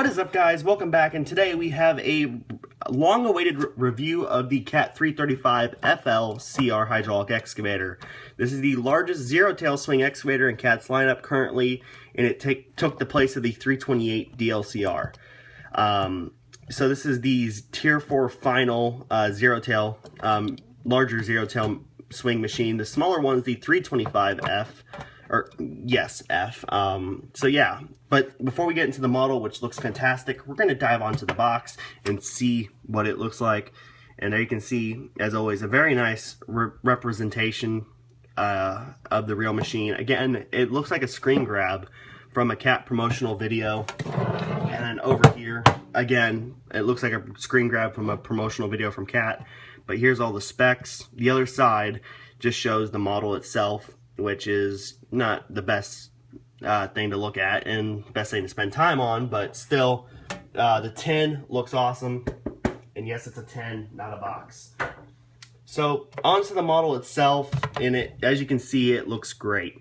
What is up, guys? Welcome back, and today we have a long-awaited review of the Cat 335 FL CR hydraulic excavator. This is the largest zero-tail swing excavator in Cat's lineup currently, and it took the place of the 328 DLCR. So this is the Tier 4 final zero-tail, larger zero-tail swing machine. The smaller one is the 325F. F. So yeah, but before we get into the model, which looks fantastic, we're going to dive onto the box and see what it looks like. And there you can see, as always, a very nice representation of the real machine. Again, it looks like a screen grab from a Cat promotional video. And then over here, again, it looks like a screen grab from a promotional video from Cat. But here's all the specs. The other side just shows the model itself, which is not the best thing to look at and best thing to spend time on, but still, the tin looks awesome. And yes, it's a tin, not a box. So onto the model itself, and as you can see, it looks great.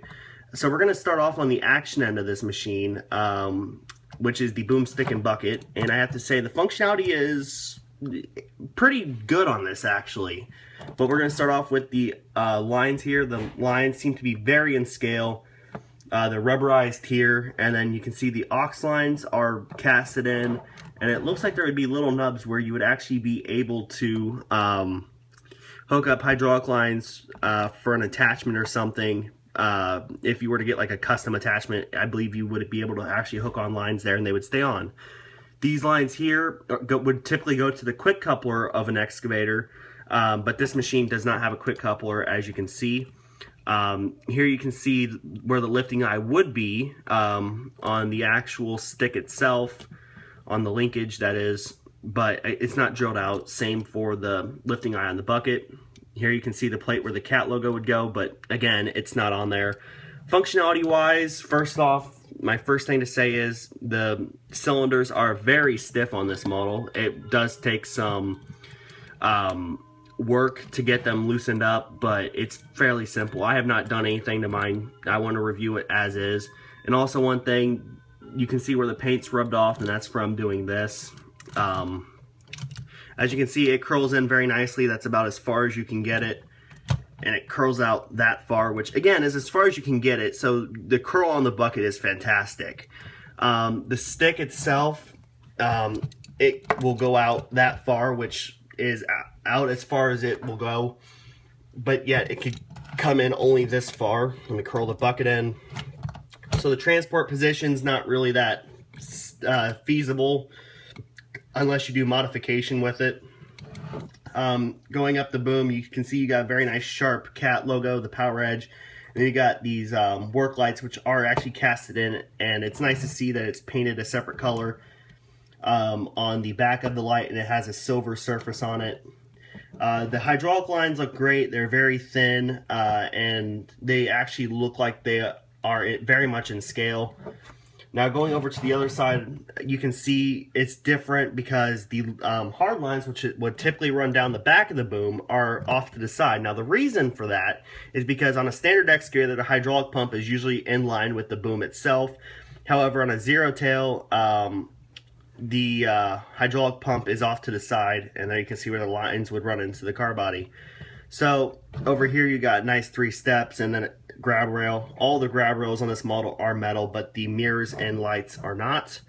So we're going to start off on the action end of this machine, which is the boom, stick, and bucket. And I have to say the functionality is pretty good on this, actually. But we're going to start off with the lines here. The lines seem to be very in scale. They're rubberized here, and then you can see the aux lines are casted in, and it looks like there would be little nubs where you would actually be able to hook up hydraulic lines for an attachment or something. If you were to get like a custom attachment, I believe you would be able to actually hook on lines there and they would stay on. These lines here would typically go to the quick coupler of an excavator, but this machine does not have a quick coupler, as you can see. Here you can see where the lifting eye would be on the actual stick itself, on the linkage that is, but it's not drilled out. Same for the lifting eye on the bucket. Here you can see the plate where the Cat logo would go, but again, it's not on there. Functionality wise, first off, my first thing to say is the cylinders are very stiff on this model. It does take some work to get them loosened up, but it's fairly simple. I have not done anything to mine. I want to review it as is. And also one thing, you can see where the paint's rubbed off, and that's from doing this. As you can see, it curls in very nicely. That's about as far as you can get it. And it curls out that far, which again is as far as you can get it. So the curl on the bucket is fantastic. The stick itself, it will go out that far, which is out as far as it will go, but yet it could come in only this far. Let me curl the bucket in. So the transport position's not really that feasible unless you do modification with it. Going up the boom, you can see you got a very nice sharp Cat logo, the power edge, and then you got these work lights, which are actually casted in, and it's nice to see that it's painted a separate color on the back of the light, and it has a silver surface on it. The hydraulic lines look great. They're very thin, and they actually look like they are very much in scale. Now going over to the other side, you can see it's different because the hard lines, which would typically run down the back of the boom, are off to the side. Now the reason for that is because on a standard excavator, the hydraulic pump is usually in line with the boom itself. However, on a zero tail, the hydraulic pump is off to the side, and there you can see where the lines would run into the car body. So over here you got nice 3 steps and then a grab rail. All the grab rails on this model are metal, but the mirrors and lights are not.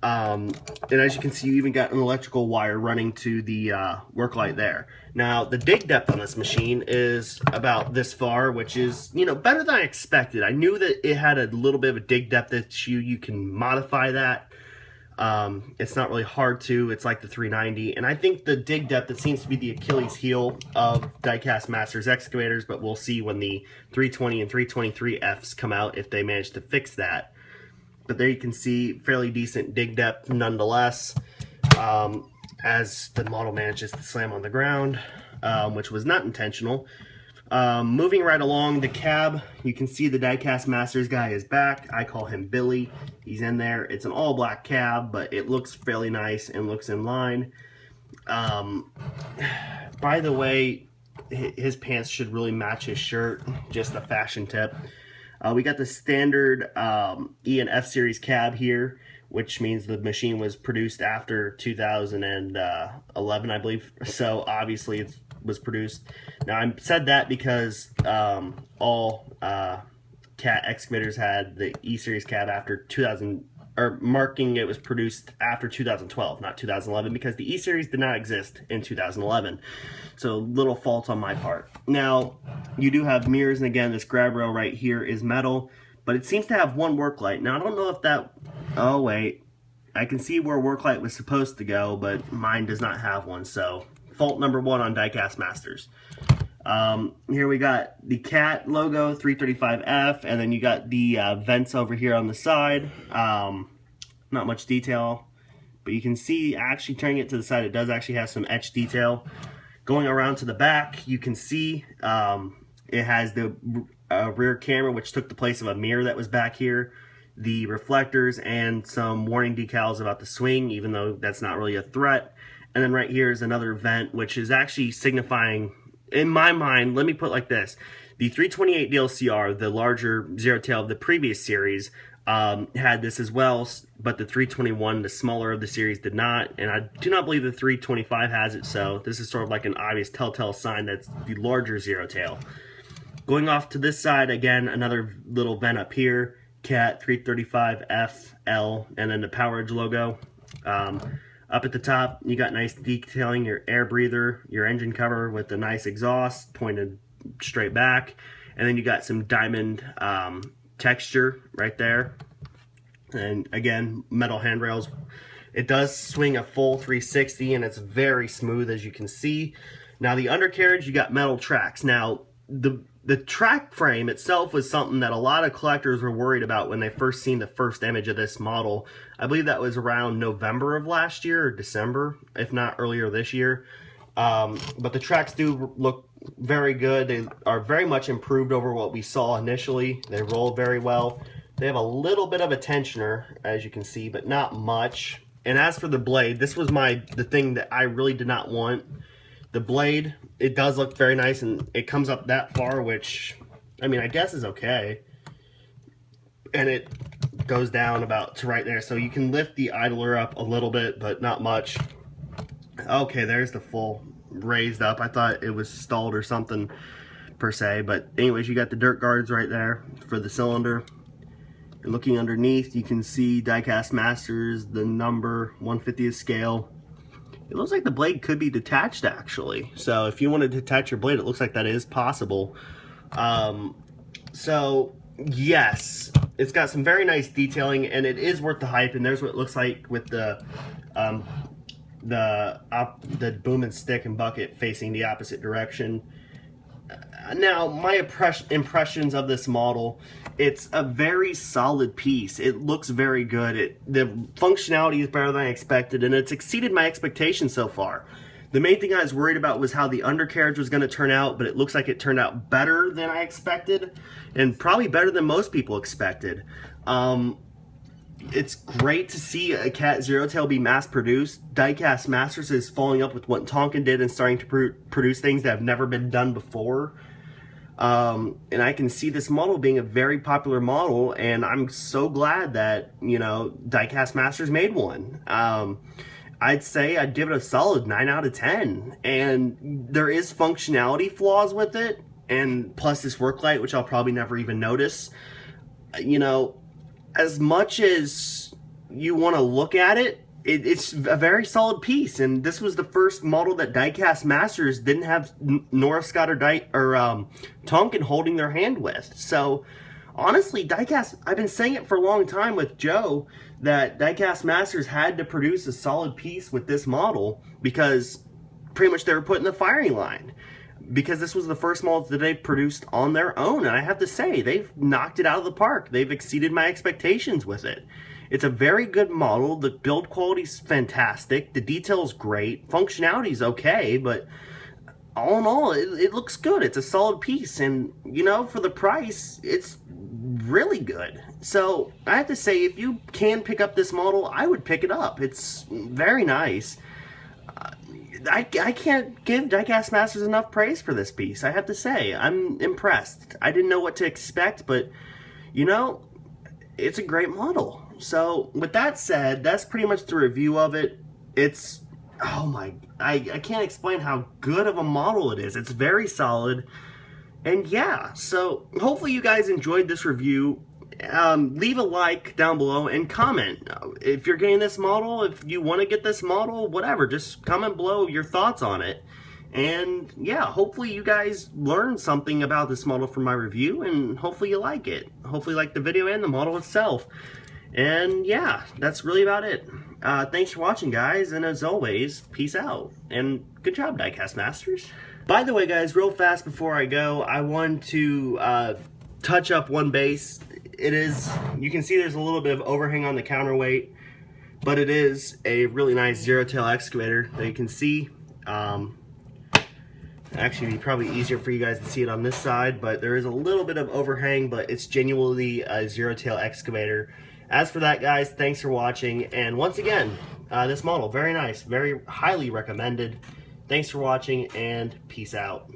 And as you can see, you even got an electrical wire running to the work light there. Now the dig depth on this machine is about this far, which is, you know, better than I expected. I knew that it had a little bit of a dig depth issue. You can modify that. It's not really hard to. It's like the 390, and I think the dig depth, it seems to be the Achilles heel of Diecast Masters excavators, but we'll see when the 320 and 323Fs come out if they manage to fix that. But there you can see fairly decent dig depth nonetheless, as the model manages to slam on the ground, which was not intentional. Moving right along the cab, you can see the Diecast Masters guy is back. I call him Billy. He's in there. It's an all black cab, but it looks fairly nice and looks in line. By the way, his pants should really match his shirt, just a fashion tip. We got the standard E and F series cab here which means the machine was produced after 2011, I believe. So obviously it was produced. Now I said that because all cat excavators had the E-Series cab after 2000, or marking it was produced after 2012, not 2011, because the E-Series did not exist in 2011. So little fault on my part. Now, you do have mirrors, and again, this grab rail right here is metal, but it seems to have one work light. Now, I don't know if that, oh wait, I can see where work light was supposed to go, but mine does not have one, so fault number one on Diecast Masters. Here we got the cat logo, 335F, and then you got the vents over here on the side. Not much detail, but you can see, actually turning it to the side, it does actually have some etched detail. Going around to the back, you can see it has the rear camera, which took the place of a mirror that was back here, the reflectors, and some warning decals about the swing, even though that's not really a threat. And then right here is another vent, which is actually signifying, in my mind, let me put it like this. The 328 DLCR, the larger zero tail of the previous series, had this as well, but the 321, the smaller of the series, did not, and I do not believe the 325 has it, so this is sort of like an obvious telltale sign that's the larger zero tail. Going off to this side, again, another little vent up here, Cat 335FL, and then the Powerage logo. Up at the top, you got nice detailing, your air breather, your engine cover with a nice exhaust pointed straight back, and then you got some diamond texture right there, and again, metal handrails. It does swing a full 360, and it's very smooth, as you can see. Now the undercarriage, you got metal tracks. Now the track frame itself was something that a lot of collectors were worried about when they first seen the first image of this model. I believe that was around November of last year, or December, if not earlier this year. But the tracks do look very good. They are very much improved over what we saw initially. They roll very well. They have a little bit of a tensioner, as you can see, but not much. And as for the blade, this was the thing that I really did not want. The blade, it does look very nice, and it comes up that far, which, I mean, I guess is okay. And it goes down about to right there, so you can lift the idler up a little bit, but not much. Okay, there's the full raised up. I thought it was stalled or something per se, but anyways, you got the dirt guards right there for the cylinder. And looking underneath, you can see Diecast Masters, the number 150th scale. It looks like the blade could be detached, actually. So if you want to detach your blade, it looks like that is possible. So yes, it's got some very nice detailing, and it is worth the hype. And there's what it looks like with the boom and stick and bucket facing the opposite direction. Now, my impressions of this model, it's a very solid piece. It looks very good. The functionality is better than I expected, and it's exceeded my expectations so far. The main thing I was worried about was how the undercarriage was going to turn out, but it looks like it turned out better than I expected, and probably better than most people expected. It's great to see a Cat Zero Tail be mass-produced. Diecast Masters is following up with what Tonkin did and starting to produce things that have never been done before. And I can see this model being a very popular model, and I'm so glad that, you know, Diecast Masters made one. I'd say I'd give it a solid 9 out of 10. And there is functionality flaws with it, and plus this work light, which I'll probably never even notice. You know, as much as you want to look at it, it's a very solid piece, and this was the first model that Diecast Masters didn't have Norris Scott or Tonkin holding their hand with. So honestly, Diecast, I've been saying it for a long time with Joe, that Diecast Masters had to produce a solid piece with this model because pretty much they were put in the firing line. Because this was the first model that they produced on their own, and I have to say, they've knocked it out of the park. They've exceeded my expectations with it. It's a very good model. The build quality is fantastic. The detail is great. Functionality is okay, but all in all, it looks good. It's a solid piece, and, you know, for the price, it's really good. So I have to say, if you can pick up this model, I would pick it up. It's very nice. I can't give Diecast Masters enough praise for this piece, I have to say. I'm impressed. I didn't know what to expect, but, you know, it's a great model. So with that said, that's pretty much the review of it. It's, oh my, I can't explain how good of a model it is. It's very solid. And yeah, so hopefully you guys enjoyed this review. Leave a like down below and comment. If you're getting this model, if you want to get this model, whatever, just comment below your thoughts on it. And yeah, hopefully you guys learned something about this model from my review, and hopefully you like it. Hopefully you like the video and the model itself. And yeah, that's really about it. Thanks for watching, guys, and as always, peace out. And good job, Diecast Masters. By the way, guys, real fast before I go, I want to touch up one base. It is, you can see there's a little bit of overhang on the counterweight, but it is a really nice zero-tail excavator that you can see. Actually, it'd be probably easier for you guys to see it on this side, but there is a little bit of overhang, but it's genuinely a zero-tail excavator. As for that, guys, thanks for watching, and once again, this model, very nice, very highly recommended. Thanks for watching, and peace out.